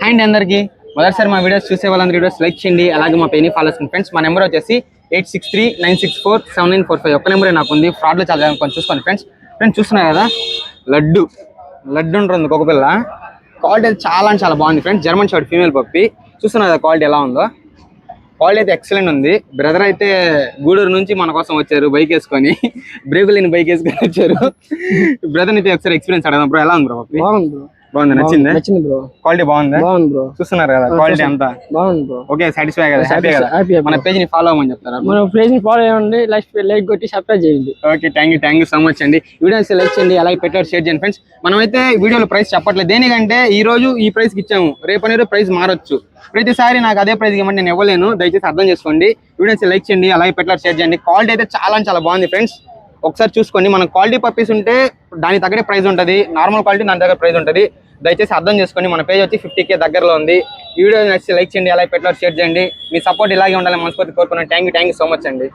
And అందరికి మొదటిసారి మా వీడియోస్ చూసే వాళ్ళందరూ వీడియోస్ లైక్ చేయండి. అలాగే మా పేని ఫాలో చేయండి ఫ్రెండ్స్. మా నెంబర్ వచ్చేసి 8639647945. ఒక్క నెంబరే నాకు ఉంది. ఫ్రాడ్లో చాలా కొంచెం చూసుకోండి ఫ్రెండ్స్. ఫ్రెండ్స్ చూస్తున్నారు కదా, లడ్డు ఉంటుంది ఒక పిల్ల. క్వాలిటీ అయితే చాలా బాగుంది friends. German short female puppy. చూస్తున్నారు కదా క్వాలిటీ ఎలా ఉందో. క్వాలిటీ అయితే ఎక్సలెంట్ ఉంది. బ్రదర్ అయితే గూడూరు నుంచి మన కోసం వచ్చారు బైక్ వేసుకొని. బ్రేకులు లేని బైక్ వేసుకొని వచ్చారు. బ్రదర్ అయితే ఒకసారి ఎక్స్పీరియన్స్ అడగదాం బ్రో. ఎలా ఉంది బ్రో పప్పి? బాగుంది, నచ్చింది బ్రో. క్వాలిటీ బాగుంది బ్రో. చూస్తున్నారు కదా క్వాలిటీ అంతా బాగుంది బ్రో. ఓకే, సాటిస్ఫై కదా, హ్యాపీ కదా? మన పేజ్ ని ఫాలో అవ్వమని చెప్తారా? మన పేజ్ ని ఫాలో అవ్వండి, లైక్ కొట్టి సబ్స్క్రైబ్ చేయండి. Okay, thank you so much అండి. వీడియోస్ లైక్ చేయండి, అలాగే పెట్టారు షేర్ చేయండి ఫ్రెండ్స్. మనమైతే వీడియోలో ప్రైస్ చెప్పట్లేదు, దేనికంటే ఈ రోజు ఈ ప్రైస్ కి ఇచ్చాము, రేపు అనేది ప్రైస్ మారొచ్చు. ప్రతిసారి నాకు అదే ప్రైస్ ఇవ్వమంటే నేను ఇవ్వలేను, దయచేసి అర్థం చేసుకోండి. వీడియోస్ లైక్ చేయండి, అలాగే పెట్టారు షేర్ చేయండి. క్వాలిటీ అయితే చాలా బాగుంది ఫ్రెండ్స్. ఒకసారి చూసుకోండి. మన క్వాలిటీ పప్పీస్ ఉంటే దాని తగ్గడే ప్రైస్ ఉంటుంది, నార్మల్ క్వాలిటీ దాని దగ్గర ప్రైస్ ఉంటుంది. దయచేసి అర్థం చేసుకోండి. మన పేజ్ వచ్చి 50K దగ్గరలో ఉంది. ఈ వీడియో నచ్చి లైక్ చేయండి, అలాగే పెట్టారు షేర్ చేయండి. మీ సపోర్ట్ ఇలాగే ఉండాలని మనస్ఫూర్తి కోరుకున్నాను. థ్యాంక్ యూ సో మచ్ అండి.